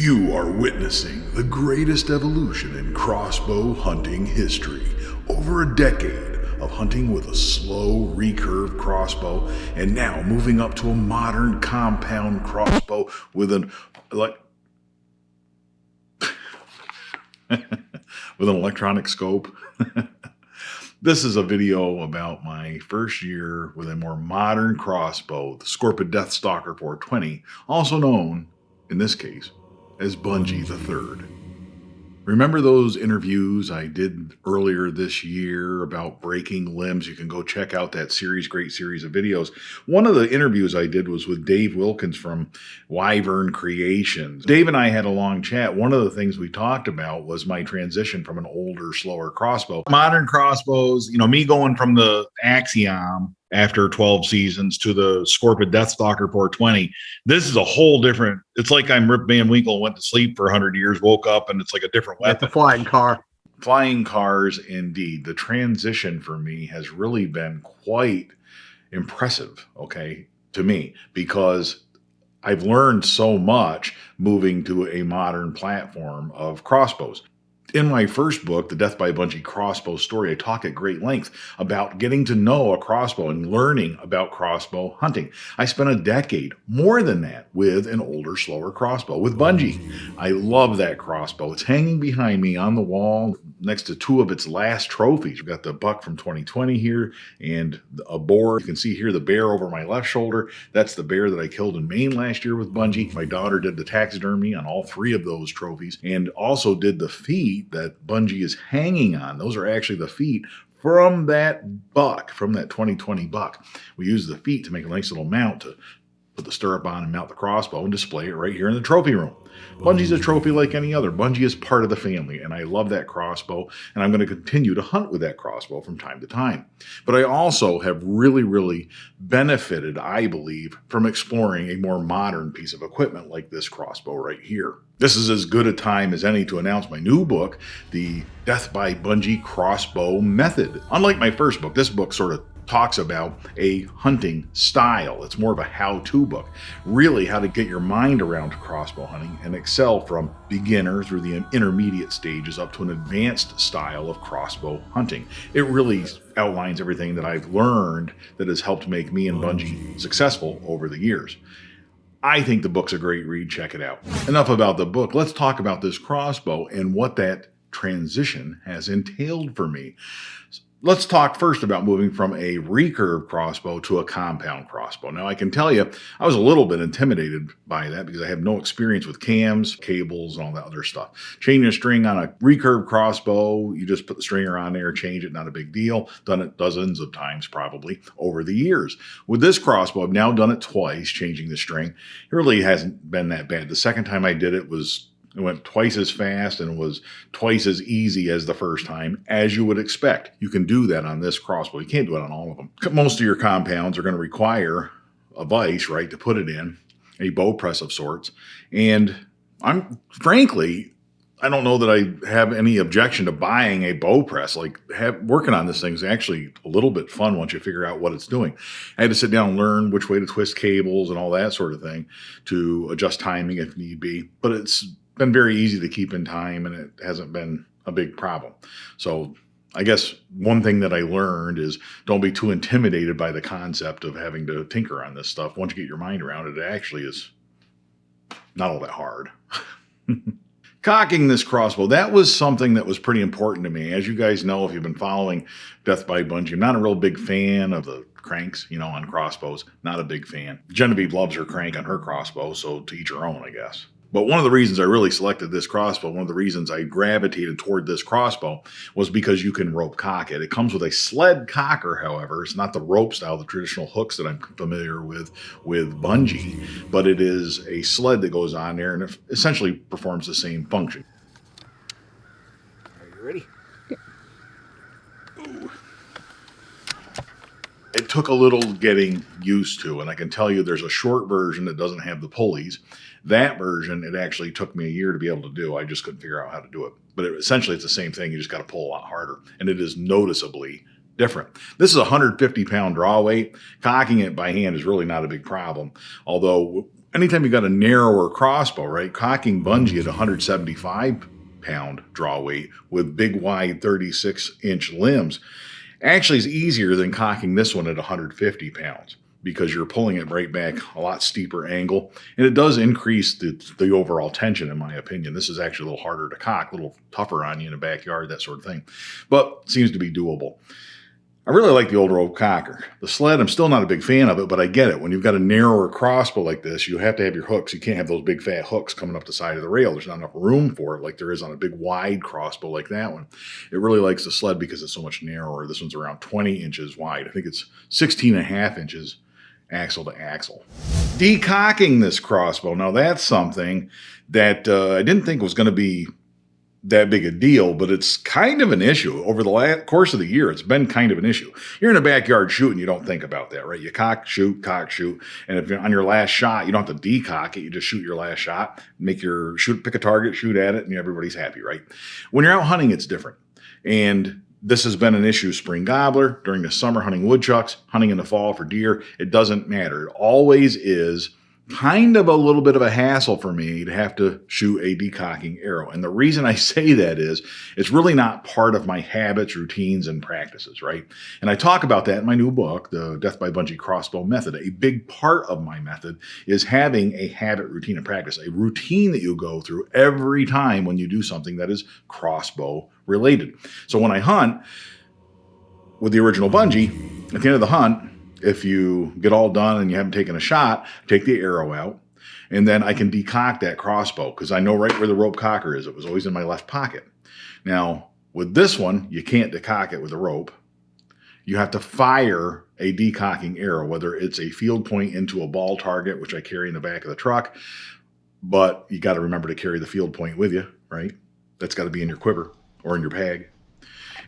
You are witnessing the greatest evolution in crossbow hunting history. Over a decade of hunting with a slow recurve crossbow, and now moving up to a modern compound crossbow with an with an electronic scope. This is a video about my first year with a more modern crossbow, the Scorpyd Deathstalker 420, also known, in this case, as Bunjie III. Remember those interviews I did earlier this year about breaking limbs? You can go check out that series, great series of videos. One of the interviews I did was with Dave Wilkins from Wyvern Creations. Dave and I had a long chat. One of the things we talked about was my transition from an older, slower crossbow. Modern crossbows, me going from the Axiom after 12 seasons to the Scorpyd Deathstalker 420. This is a whole different, it's like I'm Rip Van Winkle, went to sleep for 100 years, woke up, and it's like a different weapon. It's a flying car. Flying cars, indeed. The transition for me has really been quite impressive, to me, because I've learned so much moving to a modern platform of crossbows. In my first book, The Death by Bunjie Crossbow Story, I talk at great length about getting to know a crossbow and learning about crossbow hunting. I spent a decade, more than that, with an older, slower crossbow, with Bunjie. I love that crossbow. It's hanging behind me on the wall next to two of its last trophies. We've got the buck from 2020 here and a boar. You can see here the bear over my left shoulder. That's the bear that I killed in Maine last year with Bunjie. My daughter did the taxidermy on all three of those trophies and also did the feet that Bunjie is hanging on. Those are actually the feet from that buck, from that 2020 buck. We use the feet to make a nice little mount to put the stirrup on and mount the crossbow and display it right here in the trophy room. Bunjie's a trophy like any other. Bunjie is part of the family, and I love that crossbow, and I'm going to continue to hunt with that crossbow from time to time. But I also have really benefited, I believe, from exploring a more modern piece of equipment like this crossbow right here. This is as good a time as any to announce my new book, The Death by Bunjie Crossbow Method. Unlike my first book, this book sort of talks about a hunting style. It's more of a how-to book. Really how to get your mind around crossbow hunting and excel from beginner through the intermediate stages up to an advanced style of crossbow hunting. It really outlines everything that I've learned that has helped make me and Bunjie successful over the years. I think the book's a great read. Check it out. Enough about the book. Let's talk about this crossbow and what that transition has entailed for me. Let's talk first about moving from a recurve crossbow to a compound crossbow. Now, I can tell you, I was a little bit intimidated by that because I have no experience with cams, cables, and all that other stuff. Changing a string on a recurve crossbow, you just put the stringer on there, change it, not a big deal. Done it dozens of times probably over the years. With this crossbow, I've now done it twice, changing the string. It really hasn't been that bad. The second time I did it went twice as fast and was twice as easy as the first time, as you would expect. You can do that on this crossbow. You can't do it on all of them. Most of your compounds are going to require a vise, right, to put it in, a bow press of sorts. And frankly, I don't know that I have any objection to buying a bow press. Working on this thing is actually a little bit fun once you figure out what it's doing. I had to sit down and learn which way to twist cables and all that sort of thing to adjust timing if need be. But it's been very easy to keep in time, and it hasn't been a big problem. So I guess one thing that I learned is don't be too intimidated by the concept of having to tinker on this stuff. Once you get your mind around it, it actually is not all that hard. Cocking this crossbow, that was something that was pretty important to me. As you guys know, if you've been following Death by Bunjie, I'm not a real big fan of the cranks, on crossbows. Not a big fan. Genevieve loves her crank on her crossbow, so to each her own, I guess. But one of the reasons I really selected this crossbow, one of the reasons I gravitated toward this crossbow was because you can rope cock it. It comes with a sled cocker, however. It's not the rope style, the traditional hooks that I'm familiar with Bunjie, but it is a sled that goes on there and it essentially performs the same function. Are you ready? Ooh. It took a little getting used to, and I can tell you there's a short version that doesn't have the pulleys. That version, it actually took me a year to be able to do. I just couldn't figure out how to do it. But essentially, it's the same thing. You just got to pull a lot harder. And it is noticeably different. This is a 150-pound draw weight. Cocking it by hand is really not a big problem. Although anytime you got a narrower crossbow, right? Cocking Bunjie at 175-pound draw weight with big wide 36-inch limbs actually is easier than cocking this one at 150 pounds because you're pulling it right back a lot steeper angle, and it does increase the overall tension, in my opinion. This is actually a little harder to cock, a little tougher on you in the backyard, that sort of thing, but seems to be doable. I really like the old rope cocker. The sled, I'm still not a big fan of it, but I get it. When you've got a narrower crossbow like this, you have to have your hooks. You can't have those big fat hooks coming up the side of the rail. There's not enough room for it like there is on a big wide crossbow like that one. It really likes the sled because it's so much narrower. This one's around 20 inches wide. I think it's 16 and a half inches axle to axle. Decocking this crossbow. Now that's something that I didn't think was going to be that big a deal, but it's kind of an issue. Over the course of the year, it's been kind of an issue. You're in a backyard shooting, you don't think about that, right? You cock, shoot, and if you're on your last shot, you don't have to decock it, you just shoot your last shot, pick a target, shoot at it, and everybody's happy, right? When you're out hunting, it's different. And this has been an issue spring gobbler, during the summer hunting woodchucks, hunting in the fall for deer. It doesn't matter. It always is kind of a little bit of a hassle for me to have to shoot a decocking arrow. And the reason I say that is it's really not part of my habits, routines, and practices, right? And I talk about that in my new book, the Death by Bunjie Crossbow Method. A big part of my method is having a habit, routine, and practice, a routine that you go through every time when you do something that is crossbow related. So when I hunt with the original Bunjie, at the end of the hunt, if you get all done and you haven't taken a shot, take the arrow out, and then I can decock that crossbow because I know right where the rope cocker is. It was always in my left pocket. Now, with this one, you can't decock it with a rope. You have to fire a decocking arrow, whether it's a field point into a ball target, which I carry in the back of the truck, but you got to remember to carry the field point with you, right? That's got to be in your quiver or in your bag.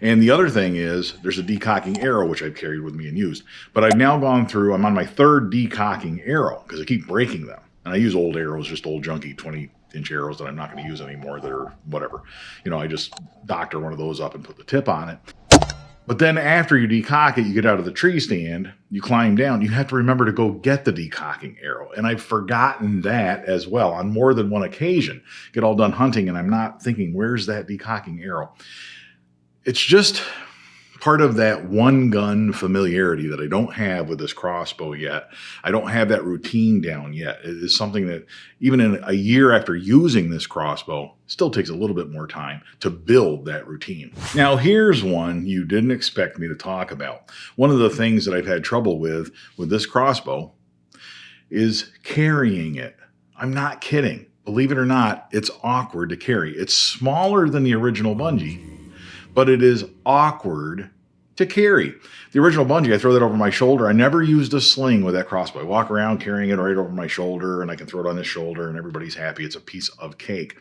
And the other thing is there's a decocking arrow, which I've carried with me and used. But I've now gone through, I'm on my third decocking arrow because I keep breaking them. And I use old arrows, just old junky 20-inch arrows that I'm not going to use anymore that are whatever. You know, I just doctor one of those up and put the tip on it. But then after you decock it, you get out of the tree stand, you climb down, you have to remember to go get the decocking arrow. And I've forgotten that as well on more than one occasion. Get all done hunting and I'm not thinking, where's that decocking arrow? It's just part of that one gun familiarity that I don't have with this crossbow yet. I don't have that routine down yet. It is something that even in a year after using this crossbow, still takes a little bit more time to build that routine. Now here's one you didn't expect me to talk about. One of the things that I've had trouble with this crossbow is carrying it. I'm not kidding. Believe it or not, it's awkward to carry. It's smaller than the original Bunjie, but it is awkward to carry. The original Bunjie, I throw that over my shoulder. I never used a sling with that crossbow. I walk around carrying it right over my shoulder, and I can throw it on this shoulder, and everybody's happy. It's a piece of cake.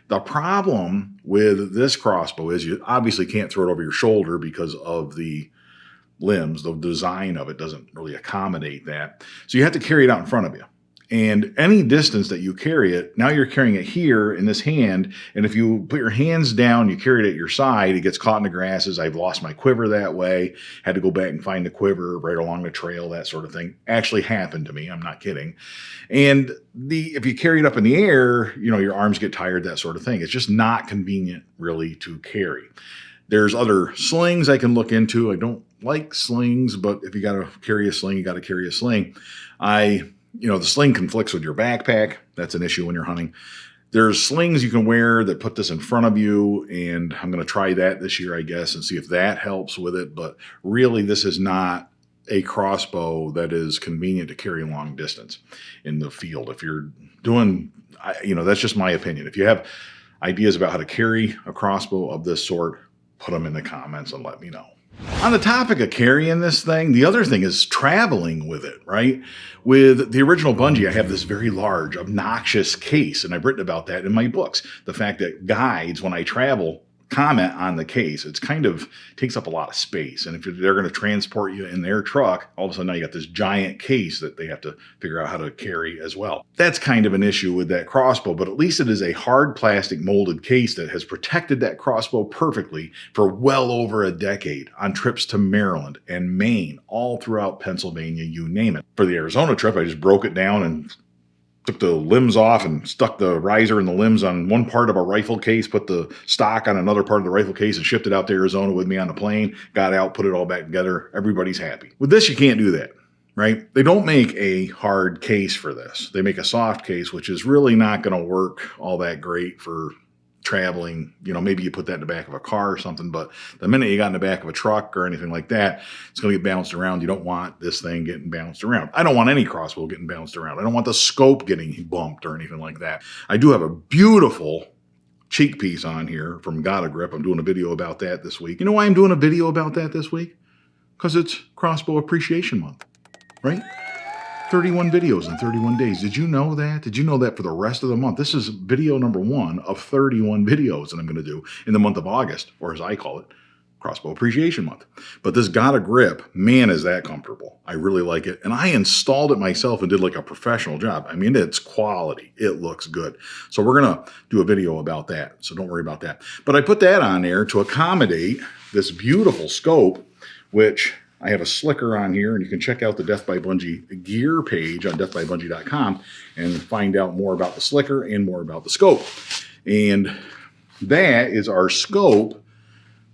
The problem with this crossbow is you obviously can't throw it over your shoulder because of the limbs. The design of it doesn't really accommodate that. So you have to carry it out in front of you. And any distance that you carry it, now you're carrying it here in this hand. And if you put your hands down, you carry it at your side, it gets caught in the grasses. I've lost my quiver that way. Had to go back and find the quiver right along the trail, that sort of thing. Actually happened to me. I'm not kidding. And if you carry it up in the air, you know, your arms get tired, that sort of thing. It's just not convenient really to carry. There's other slings I can look into. I don't like slings, but if you got to carry a sling, you got to carry a sling. The sling conflicts with your backpack. That's an issue when you're hunting. There's slings you can wear that put this in front of you, and I'm going to try that this year, I guess, and see if that helps with it. But really, this is not a crossbow that is convenient to carry long distance in the field. If you're doing, that's just my opinion. If you have ideas about how to carry a crossbow of this sort, put them in the comments and let me know. On the topic of carrying this thing, the other thing is traveling with it, right? With the original Bunjie, I have this very large, obnoxious case, and I've written about that in my books. The fact that guides, when I travel, comment on the case. It's kind of takes up a lot of space. And if they're going to transport you in their truck, all of a sudden now you got this giant case that they have to figure out how to carry as well. That's kind of an issue with that crossbow, but at least it is a hard plastic molded case that has protected that crossbow perfectly for well over a decade on trips to Maryland and Maine, all throughout Pennsylvania, you name it. For the Arizona trip, I just broke it down and took the limbs off and stuck the riser and the limbs on one part of a rifle case, put the stock on another part of the rifle case, and shipped it out to Arizona with me on the plane. Got out, put it all back together. Everybody's happy. With this, you can't do that, right? They don't make a hard case for this. They make a soft case, which is really not going to work all that great for traveling. You know, maybe you put that in the back of a car or something, but the minute you got in the back of a truck or anything like that, it's going to get bounced around. You don't want this thing getting bounced around. I don't want any crossbow getting bounced around. I don't want the scope getting bumped or anything like that. I do have a beautiful cheek piece on here from Got a Grip. I'm doing a video about that this week. You know why I'm doing a video about that this week? Because it's Crossbow Appreciation Month, right? 31 videos in 31 days. Did you know that? Did you know that for the rest of the month? This is video number 1 of 31 videos that I'm going to do in the month of August, or as I call it, Crossbow Appreciation Month. But this Got a Grip, man, is that comfortable. I really like it. And I installed it myself and did like a professional job. I mean, it's quality. It looks good. So we're going to do a video about that. So don't worry about that. But I put that on there to accommodate this beautiful scope, which I have a slicker on here, and you can check out the Death by Bunjie gear page on deathbybunjie.com and find out more about the slicker and more about the scope. And that is our scope,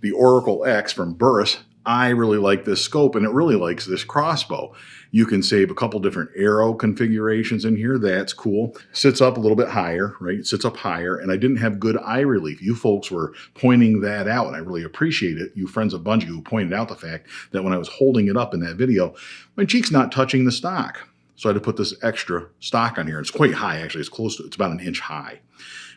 the Oracle X from Burris. I really like this scope, and it really likes this crossbow. You can save a couple different arrow configurations in here. That's cool. Sits up a little bit higher, right? It sits up higher, and I didn't have good eye relief. You folks were pointing that out, and I really appreciate it. You Friends of Bunjie who pointed out the fact that when I was holding it up in that video, my cheek's not touching the stock. So I had to put this extra stock on here. It's quite high, actually. It's about an inch high.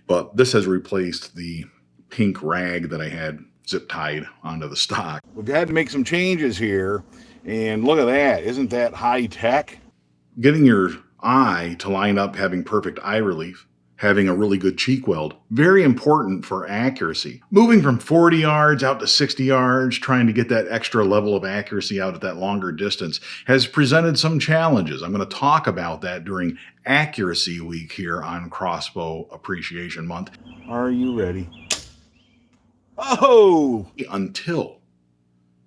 But this has replaced the pink rag that I had zip tied onto the stock. We've had to make some changes here, and look at that. Isn't that high tech? Getting your eye to line up, having perfect eye relief, having a really good cheek weld, very important for accuracy. Moving from 40 yards out to 60 yards, trying to get that extra level of accuracy out at that longer distance has presented some challenges. I'm going to talk about that during Accuracy Week here on Crossbow Appreciation Month. Are you ready? Oh! Until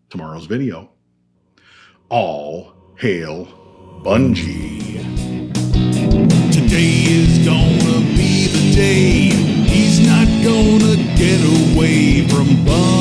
tomorrow's video, all hail Bunjie. Today is gonna be the day. He's not gonna get away from Bunjie.